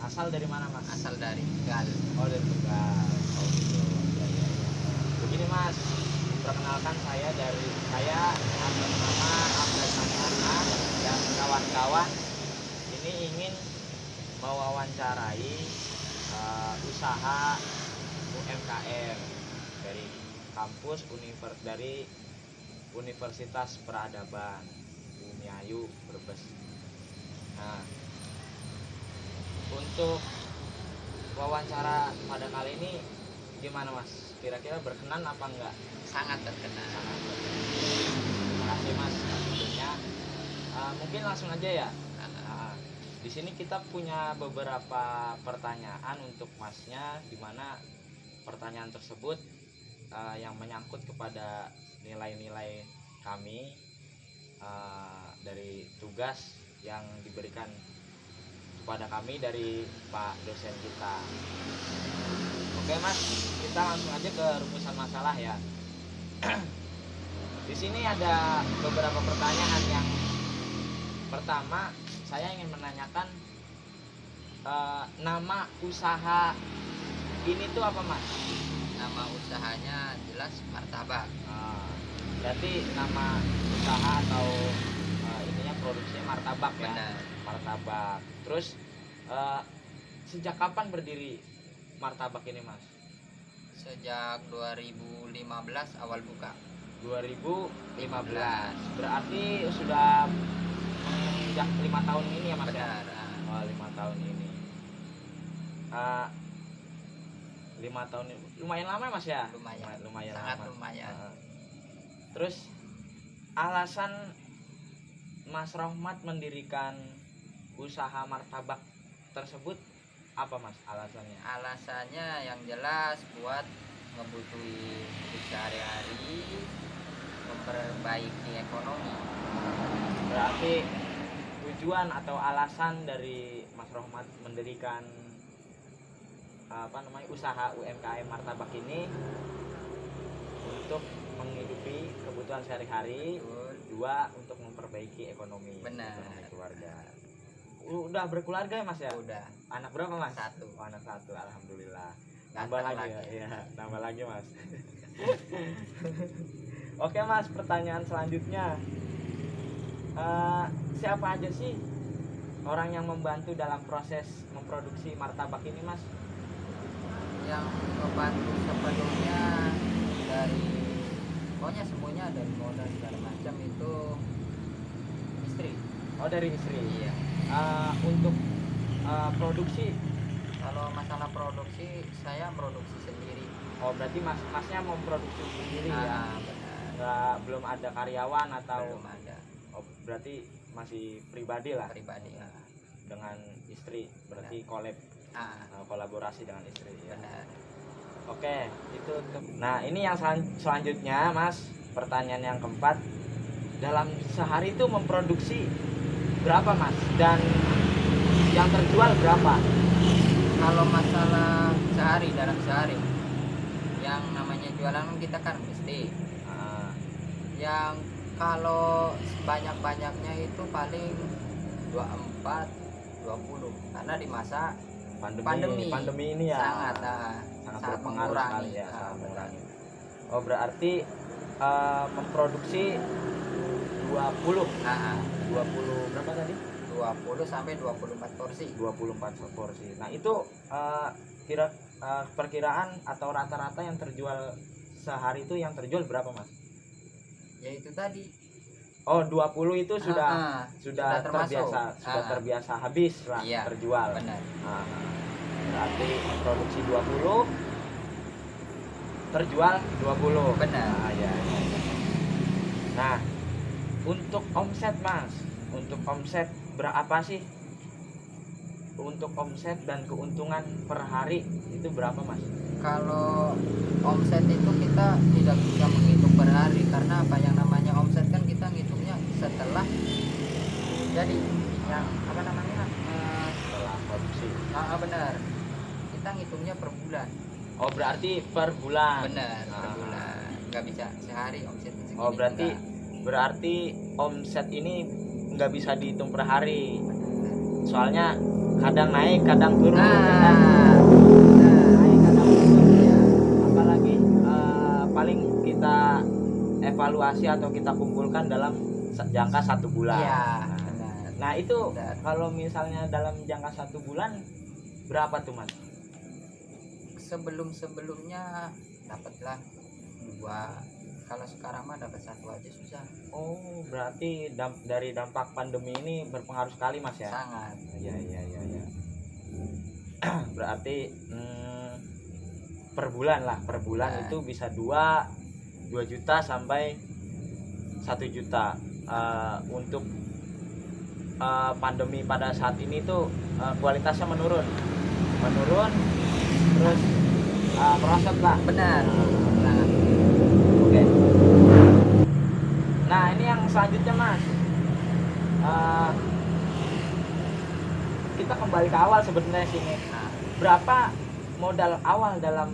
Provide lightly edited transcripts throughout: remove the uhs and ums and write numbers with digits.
Asal dari mana mas? Asal dari Tegal. Oh dari Tegal. Oh gitu. Ya, ya, ya. Begini mas, perkenalkan saya atas nama Ahmad Maulana dan kawan-kawan ini ingin mewawancarai usaha UMKM dari dari Universitas Peradaban Bumiayu Brebes. Nah, untuk wawancara pada kali ini gimana mas? Kira-kira berkenan apa enggak? Sangat terkenal. Sangat berkenan. Terima kasih mas tentunya. Mungkin langsung aja ya. Di sini kita punya beberapa pertanyaan untuk masnya, di mana pertanyaan tersebut yang menyangkut kepada nilai-nilai kami dari tugas yang diberikan kepada kami dari Pak dosen kita. Oke mas, kita langsung aja ke rumusan masalah ya. Di sini ada beberapa pertanyaan. Yang pertama, saya ingin menanyakan nama usaha ini tuh apa mas? Nama usahanya jelas Martabak. Berarti nama usaha atau ininya produksinya martabak ya? Benar. Martabak. Terus sejak kapan berdiri martabak ini mas? Sejak 2015 awal buka. 2015. Berarti sudah menginjak 5 tahun ini ya mas? Benar. Ya? Oh 5 tahun ini. 5 tahun ini lumayan lama mas ya? Lumayan Sangat lama. lumayan. Terus alasan Mas Rohmat mendirikan usaha martabak tersebut apa mas alasannya? Alasannya yang jelas buat ngebutuhin hidup sehari-hari, memperbaiki ekonomi. Berarti tujuan atau alasan dari Mas Rohmat mendirikan usaha UMKM martabak ini untuk menghidupi kebutuhan sehari-hari. Dua, untuk memperbaiki ekonomi. Benar. Ekonomi keluarga. Udah berkeluarga ya mas ya? Udah. Anak berapa mas? 1. Oh, anak 1, alhamdulillah. Nambah lagi ya? Iya, nambah lagi mas. Oke mas, pertanyaan selanjutnya. Siapa aja sih orang yang membantu dalam proses memproduksi martabak ini mas? Yang membantu sebelumnya dari pokoknya semuanya, dari modal segala macam itu istri. Oh dari istri. Iya. Untuk produksi, Kalau masalah produksi saya produksi sendiri. oh berarti masnya mau produksi sendiri ya? Benar. Belum ada karyawan atau? Belum ada. Oh berarti masih pribadi lah. Pribadi. Dengan istri, berarti kolaborasi dengan istri ya. Benar. Oke, itu untuk. Nah, ini yang selanjutnya, Mas. Pertanyaan yang keempat. Dalam sehari itu memproduksi berapa, Mas? Dan yang terjual berapa? Kalau masalah dalam sehari yang namanya jualan kita kan mesti yang kalau sebanyak-banyaknya itu paling 24 20 karena di masa pandemi ini ya sangat berpengaruh sekali ya, sangat mengurangi. Oh berarti memproduksi 20 berapa tadi? 20 sampai 24 porsi. 24 porsi. Nah itu perkiraan atau rata-rata yang terjual sehari itu yang terjual berapa mas? Ya itu tadi. Oh 20 itu sudah termasuk. terbiasa habis lah, iya, terjual. Benar. Berarti produksi 20 terjual 20. Benar. Ya. Nah untuk omset mas, berapa sih? Untuk omset dan keuntungan per hari itu berapa mas? Kalau omset itu kita tidak bisa menghitung per hari, karena apa, yang namanya omset kan kita ngitungnya setelah jadi yang setelah produksi. Benar, kita ngitungnya per bulan. Oh berarti per bulan. Benar, per bulan, nggak bisa sehari omset segini. Oh berarti omset ini nggak bisa dihitung per hari, soalnya kadang naik kadang turun Nah, ya kan? Naik kadang turun ya. Apalagi paling kita evaluasi atau kita kumpulkan dalam jangka 1 bulan. iya, Nah, benar. nah itu Benar. kalau misalnya dalam jangka 1 bulan berapa tuh mas? Sebelumnya dapatlah 2. Kalau sekarang mah dapat 1 aja susah. Oh berarti dari dampak pandemi ini berpengaruh sekali mas ya? Sangat. Iya. Berarti per bulan Bulan. itu bisa 2 juta sampai 1 juta. Untuk pandemi pada saat ini tuh kualitasnya menurun terus merosot lah. Benar. Nah, Oke. Nah ini yang selanjutnya mas. Kita kembali ke awal sebenarnya sini. nah, Berapa modal awal dalam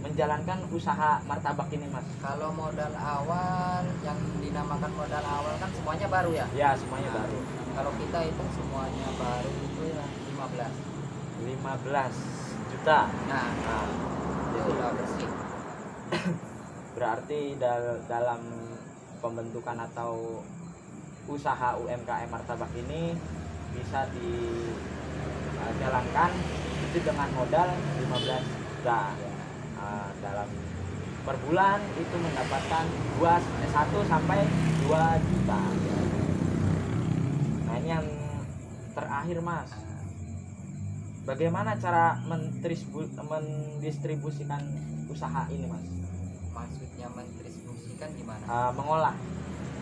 menjalankan usaha martabak ini mas? kalau modal awal yang dinamakan modal awal kan semuanya baru ya. Ya semuanya Nah, baru. Kalau kita hitung semuanya baru itu ya 15. 15 juta. Nah, Nah, itu udah bersih. berarti dalam pembentukan atau usaha UMKM martabak ini bisa dijalankan itu dengan modal 15 juta. Dalam per bulan itu mendapatkan 1 sampai 2 juta. Nah ini yang terakhir mas, bagaimana cara mendistribusikan usaha ini mas? Maksudnya mendistribusikan gimana? Mengolah,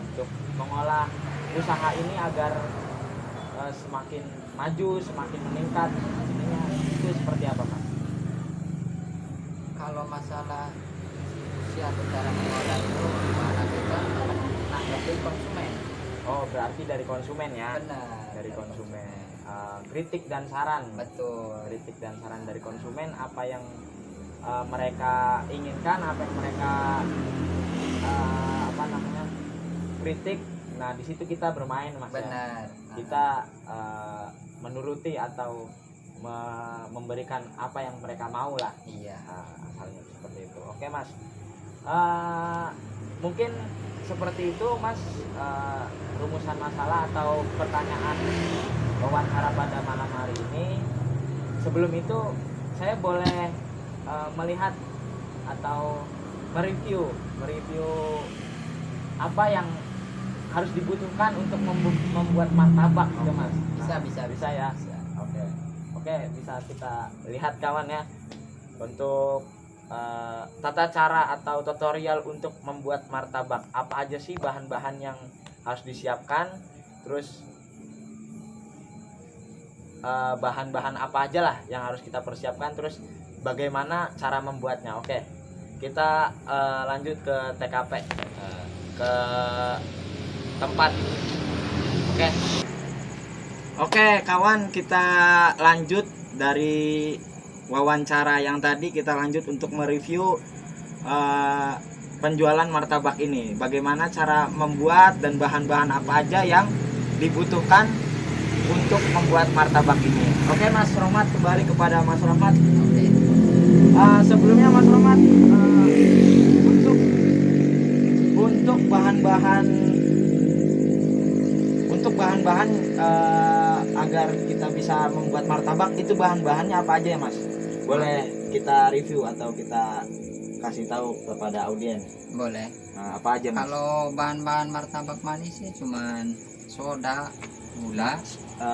untuk mengolah usaha ini agar semakin maju, semakin meningkat. Ininya itu seperti apa mas? Kalau masalah distribusi atau cara mengolah itu gimana, kita nanggapin konsumen. Oh berarti dari konsumen ya? Benar. Dari konsumen. Kritik dan saran. Betul. Kritik dan saran dari konsumen, apa yang mereka inginkan, apa yang mereka kritik. Nah di situ kita bermain mas. Benar. Ya? Kita menuruti atau memberikan apa yang mereka mau lah. Iya. Asalnya seperti itu. Oke mas. Mungkin seperti itu mas, rumusan masalah atau pertanyaan wawancara pada malam hari ini. Sebelum itu saya boleh melihat atau mereview apa yang harus dibutuhkan untuk membuat martabak gitu mas. Bisa ya. Oke, bisa kita lihat kawan ya, untuk tata cara atau tutorial untuk membuat martabak. Apa aja sih bahan-bahan yang harus disiapkan, terus bahan-bahan apa aja lah yang harus kita persiapkan, terus bagaimana cara membuatnya. Oke, kita lanjut ke TKP, ke tempat. Oke kawan, kita lanjut dari wawancara yang tadi. Kita lanjut untuk mereview penjualan martabak ini, bagaimana cara membuat dan bahan-bahan apa aja yang dibutuhkan untuk membuat martabak ini. Oke Mas Rohmat, kembali kepada Mas Rohmat. Oke. Sebelumnya Mas Rohmat, untuk bahan-bahan agar kita bisa membuat martabak, itu bahan-bahannya apa aja ya Mas? Boleh kita review atau kita kasih tahu kepada audiens? Boleh. Nah, apa aja Mas? Kalau bahan-bahan martabak manis sih cuman soda, gula.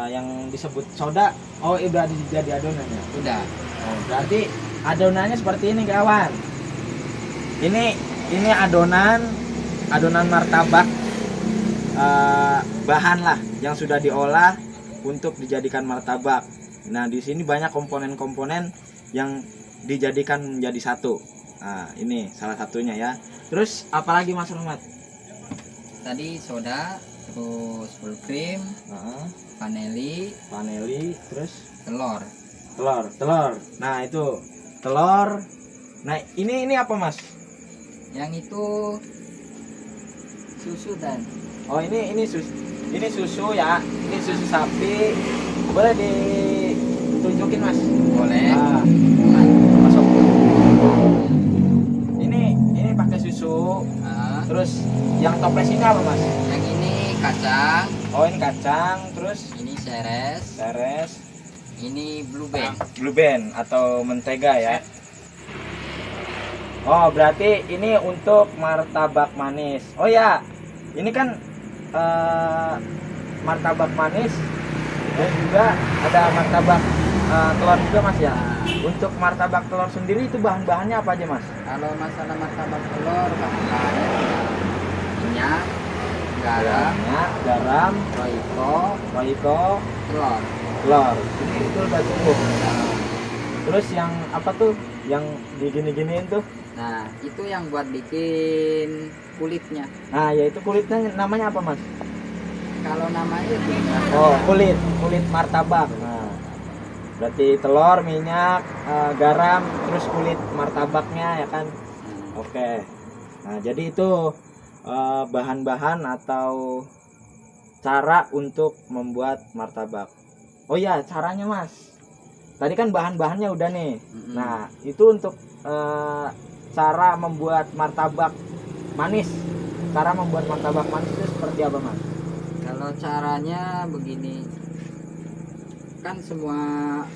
Yang disebut soda, udah jadi adonannya? Udah. Berarti adonannya seperti ini kawan. Ini adonan martabak, bahan lah yang sudah diolah untuk dijadikan martabak. Nah di sini banyak komponen-komponen yang dijadikan menjadi satu. Nah ini salah satunya ya. Terus apalagi Mas Rohmat? Tadi soda, terus full cream, vanili, terus telur. Nah itu telur. Nah ini apa Mas? Yang itu susu dan ini susu ya. Ini susu sapi. Boleh masukin Mas. Boleh. Ah, Nah, masuk. Ini pakai susu. ah, Terus yang toples ini apa Mas? yang ini kacang, Oh ini kacang, terus ini seres, seres, ini blue band. blue band atau mentega ya. Oh berarti ini untuk martabak manis. Oh ya, ini kan martabak manis dan juga ada martabak telur juga Mas ya. Untuk martabak telur sendiri itu bahan-bahannya apa aja Mas? Kalau masalah martabak telur, bahan-bahannya minyak, garam, Minyak, garam, royco, telur. telur. Ini itu udah cukup. Terus yang apa tuh? Yang digini-giniin tuh? Nah, itu yang buat bikin kulitnya. Nah, yaitu kulitnya namanya apa Mas? Kalau namanya itu martabak. Oh, kulit martabak. Nah, berarti telur, minyak, garam, terus kulit martabaknya ya kan? Nah, Oke. Nah, jadi itu bahan-bahan atau cara untuk membuat martabak. Oh ya, caranya Mas. Tadi kan bahan-bahannya udah nih. mm-mm. Nah, itu untuk cara membuat martabak manis. Cara membuat martabak manis itu seperti apa Mas? Kalau caranya begini, kan semua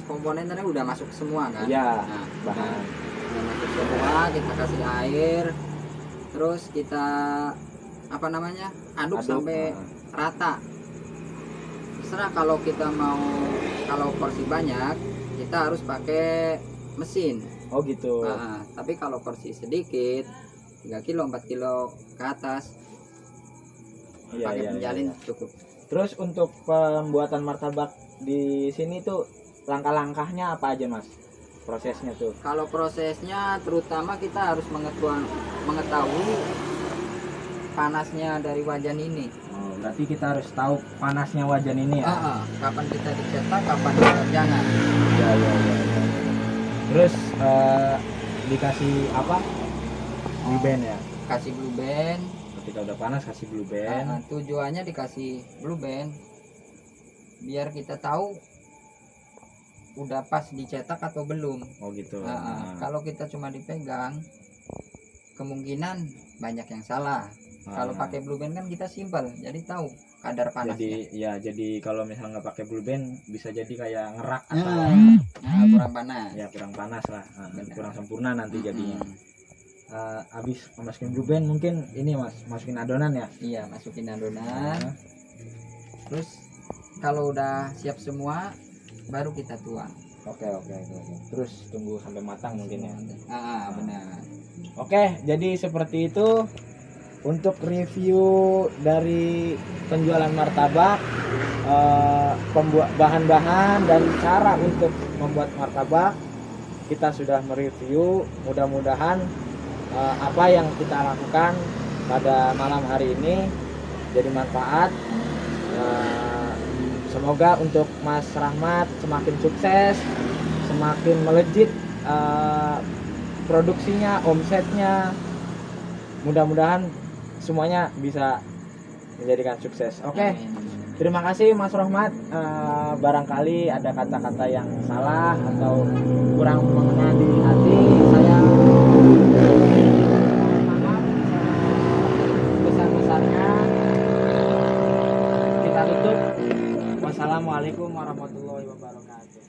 komponen tadi udah masuk semua kan? Iya, Nah, bahan. udah masuk semua, kita kasih air, terus kita apa namanya aduk sampai rata. Terserah kalau kita mau, kalau porsi banyak kita harus pakai mesin. Oh gitu. Nah, tapi kalau porsi sedikit 3 kilo 4 kilo ke atas Iya, pakai iya, penjalin iya. cukup. Terus untuk pembuatan martabak di sini tuh langkah-langkahnya apa aja Mas? Prosesnya tuh. Kalau prosesnya terutama kita harus mengetahui panasnya dari wajan ini. Oh, berarti kita harus tahu panasnya wajan ini ya. Kapan kita dicetak, kapan kita jangan. Iya, iya, iya, iya. Terus dikasih apa? Blue band ya. Kasih blue band. Ketika udah panas kasih blue band. Tujuannya dikasih blue band biar kita tahu udah pas dicetak atau belum. Oh gitu. Kalau kita cuma dipegang, kemungkinan banyak yang salah. Kalau pakai blue band kan kita simpel, jadi tahu kadar panasnya. Jadi kalau misalnya nggak pakai blue band bisa jadi kayak ngerak atau Kurang panas. ya kurang panas lah. Benar. Kurang sempurna nanti jadinya. Habis masukin blue band mungkin ini Mas, masukin adonan ya. Iya, masukin adonan. Terus kalau udah siap semua baru kita tuang. Oke. Terus tunggu sampai matang mungkin ya. Benar. Oke, jadi seperti itu untuk review dari penjualan martabak, bahan-bahan dan cara untuk membuat martabak. Kita sudah mereview. Mudah-mudahan apa yang kita lakukan pada malam hari ini jadi manfaat. Semoga untuk Mas Rahmat semakin sukses, semakin melejit produksinya, omsetnya. Mudah-mudahan semuanya bisa menjadikan sukses. Oke. Terima kasih Mas Rahmat. Barangkali ada kata-kata yang salah atau kurang mengena di hati saya. Maaf besar-besarnya. Kita tutup. Wassalamualaikum warahmatullahi wabarakatuh.